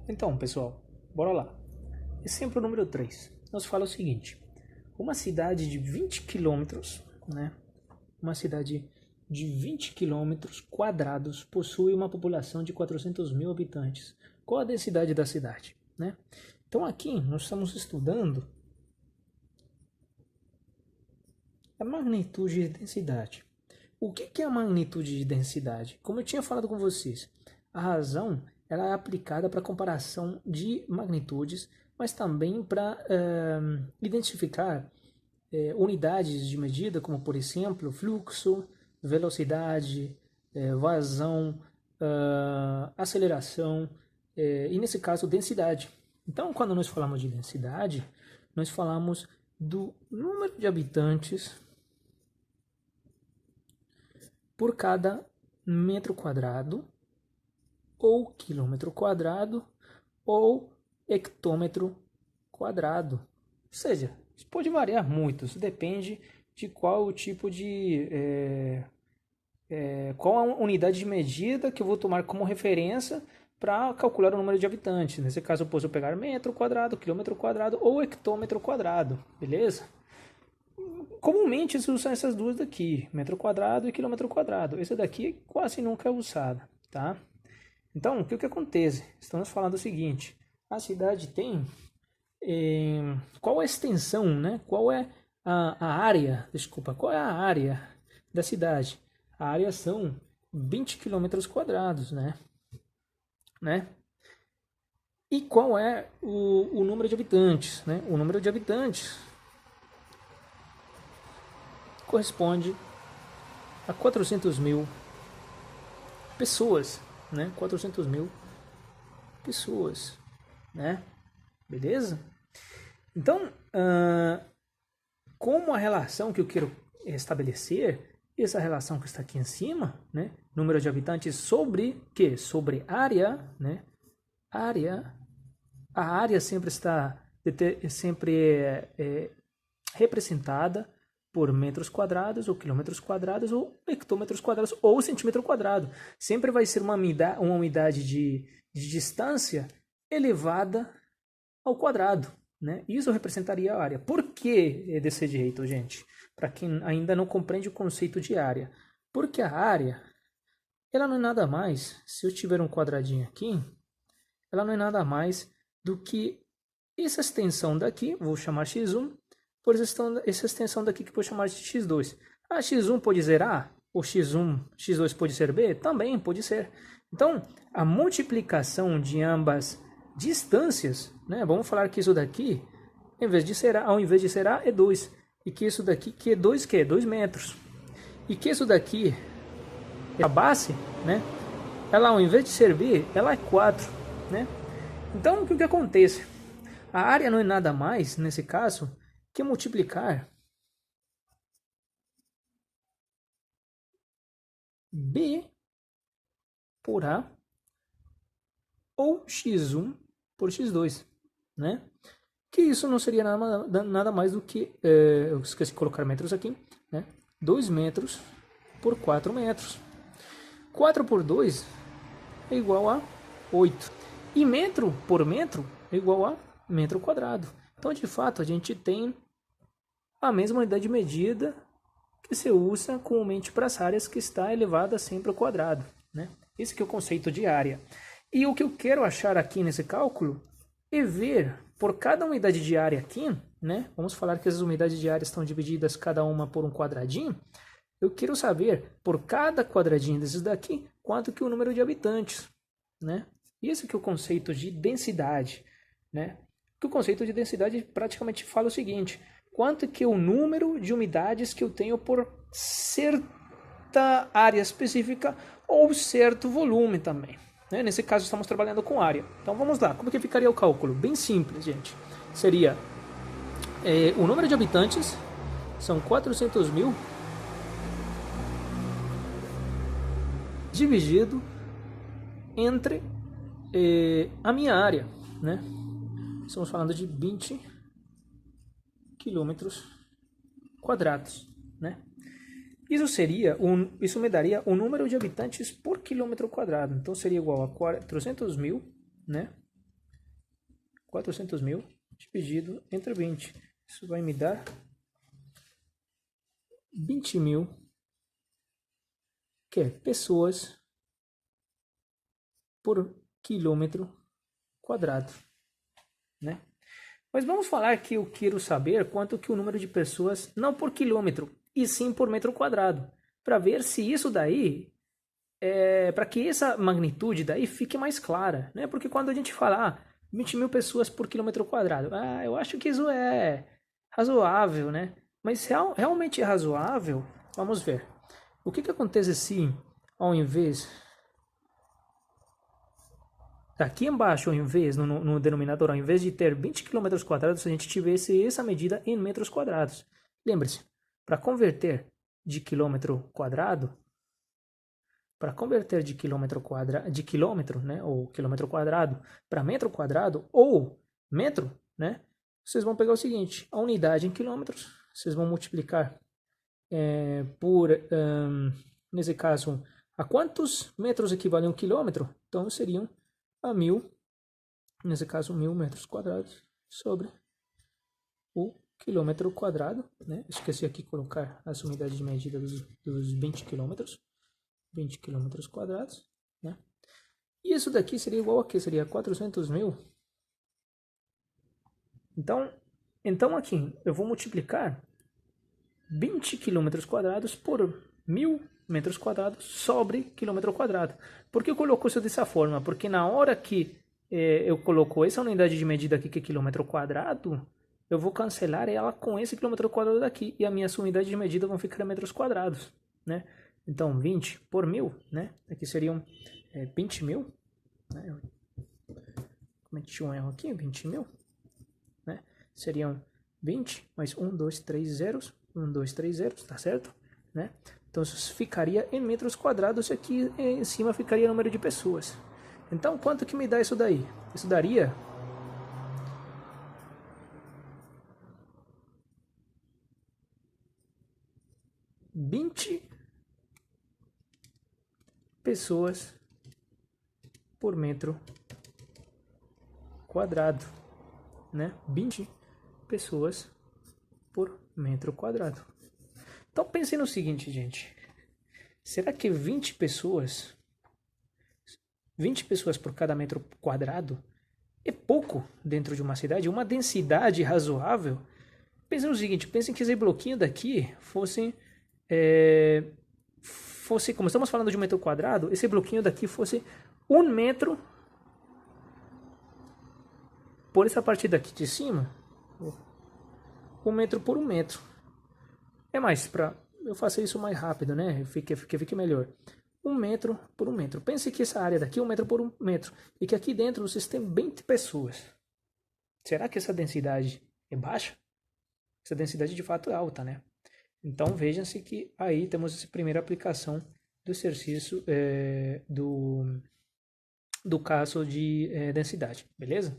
Então, pessoal, bora lá. Exemplo número 3. Nos fala o seguinte: uma cidade de 20 quilômetros, né? Uma cidade de 20 quilômetros quadrados possui uma população de 400 mil habitantes. Qual a densidade da cidade, né? Então aqui nós estamos estudando a magnitude de densidade. O que é a magnitude de densidade? Como eu tinha falado com vocês, a razão ela é aplicada para comparação de magnitudes, mas também para identificar unidades de medida, como por exemplo fluxo, velocidade, vazão, aceleração e nesse caso densidade. Então, quando nós falamos de densidade, nós falamos do número de habitantes por cada metro quadrado, ou quilômetro quadrado, ou hectômetro quadrado. Ou seja, isso pode variar muito, isso depende de qual o tipo de... qual a unidade de medida que eu vou tomar como referência para calcular o número de habitantes. Nesse caso, eu posso pegar metro quadrado, quilômetro quadrado ou hectômetro quadrado, beleza? Comumente se usa essas duas daqui, metro quadrado e quilômetro quadrado. Esse daqui quase nunca é usado, tá? Então, o que acontece? Estamos falando o seguinte: a cidade tem qual é a extensão, né? Qual é a área? Desculpa, qual é a área da cidade? A área são 20 quilômetros quadrados, né? E qual é o número de habitantes, né? O número de habitantes corresponde a 400 mil pessoas, né? 400 mil pessoas, né? Beleza? Então, como a relação que eu quero estabelecer, essa relação que está aqui em cima, né? Número de habitantes sobre quê? Sobre área, né? A área sempre está representada por metros quadrados, ou quilômetros quadrados, ou hectômetros quadrados, ou centímetro quadrado. Sempre vai ser uma unidade de distância elevada ao quadrado, né? Isso representaria a área. Por que desse jeito, gente? Para quem ainda não compreende o conceito de área. Porque a área, ela não é nada mais, se eu tiver um quadradinho aqui, ela não é nada mais do que essa extensão daqui, vou chamar x1, por essa extensão daqui que vou chamar de x2. A x1 pode ser A, ou x2 pode ser B? Também pode ser. Então, a multiplicação de ambas distâncias, né? Vamos falar que isso daqui, ao invés de ser A, é 2. E que isso daqui, que é 2, que é 2 metros. E que isso daqui é a base, né? Ela, ao invés de ser B, ela é 4, né? Então, o que acontece? A área não é nada mais, nesse caso, que multiplicar B por A ou x1 por x2, né? Que isso não seria nada mais do que, eu esqueci de colocar metros aqui, né? 2 metros por 4 metros. 4 por 2 é igual a 8. E metro por metro é igual a metro quadrado. Então, de fato, a gente tem a mesma unidade de medida que se usa comumente para as áreas, que está elevada sempre ao quadrado, né? Esse que é o conceito de área. E o que eu quero achar aqui nesse cálculo é ver por cada unidade de área aqui, né? Vamos falar que as unidades de área estão divididas cada uma por um quadradinho. Eu quero saber por cada quadradinho desses daqui quanto que é o número de habitantes, né? Isso que é o conceito de densidade, né? Que o conceito de densidade praticamente fala o seguinte: quanto que é o número de unidades que eu tenho por certa área específica ou certo volume também, né? Nesse caso estamos trabalhando com área. Então vamos lá, como que ficaria o cálculo? Bem simples, gente. Seria o número de habitantes são 400 mil dividido entre a minha área, né? Estamos falando de 20 quilômetros quadrados, né? Isso me daria o número de habitantes por quilômetro quadrado. Então seria igual a 400 mil, né? 400 mil dividido entre 20. Isso vai me dar 20 mil, que é pessoas por quilômetro quadrado, né? Mas vamos falar que eu quero saber quanto que o número de pessoas, não por quilômetro, e sim por metro quadrado, para ver se isso daí, para que essa magnitude daí fique mais clara, né? Porque quando a gente fala 20 mil pessoas por quilômetro quadrado, eu acho que isso é razoável, né? Mas realmente é razoável? Vamos ver. O que acontece se, ao invés daqui embaixo, ao invés, no denominador, ao invés de ter 20 km quadrados, a gente tivesse essa medida em metros quadrados. Lembre-se, para converter de quilômetro quadrado, né, ou quilômetro quadrado para metro quadrado ou metro, né, vocês vão pegar o seguinte, a unidade em quilômetros, vocês vão multiplicar por, nesse caso, a quantos metros equivale a um quilômetro? Então seriam a 1000, nesse caso 1000 metros quadrados sobre o quilômetro quadrado, né? Esqueci aqui de colocar as unidades de medida dos 20 quilômetros, 20 quilômetros quadrados, né? E isso daqui seria igual a que? Seria 400 mil. Então aqui eu vou multiplicar 20 quilômetros quadrados por 1000 metros quadrados sobre quilômetro quadrado. Por que eu coloco isso dessa forma? Porque na hora que eu coloco essa unidade de medida aqui, que é quilômetro quadrado, eu vou cancelar ela com esse quilômetro quadrado daqui, e a minha unidade de medida vão ficar em metros quadrados, né? Então, 20 por 1000, né? Aqui seriam 20 mil, né? Cometi um erro aqui, 20 mil, né? Seriam 20 mais 1, 2, 3 zeros, 1, 2, 3 zeros, tá certo? Né? Então isso ficaria em metros quadrados e aqui em cima ficaria o número de pessoas. Então quanto que me dá isso daí? Isso daria 20 pessoas por metro quadrado, né? 20 pessoas por metro quadrado. Então pense no seguinte, gente. Será que 20 pessoas por cada metro quadrado é pouco dentro de uma cidade? Uma densidade razoável? Pense no seguinte, pense que esse bloquinho daqui fosse, como estamos falando de um metro quadrado, esse bloquinho daqui fosse 1 metro por essa parte daqui de cima, 1 metro por 1 metro. É mais, eu faço isso mais rápido, né? Fique melhor. 1 metro por 1 metro. Pense que essa área daqui é 1 metro por 1 metro. E que aqui dentro vocês têm 20 pessoas. Será que essa densidade é baixa? Essa densidade de fato é alta, né? Então vejam-se que aí temos essa primeira aplicação do exercício do caso de densidade, beleza?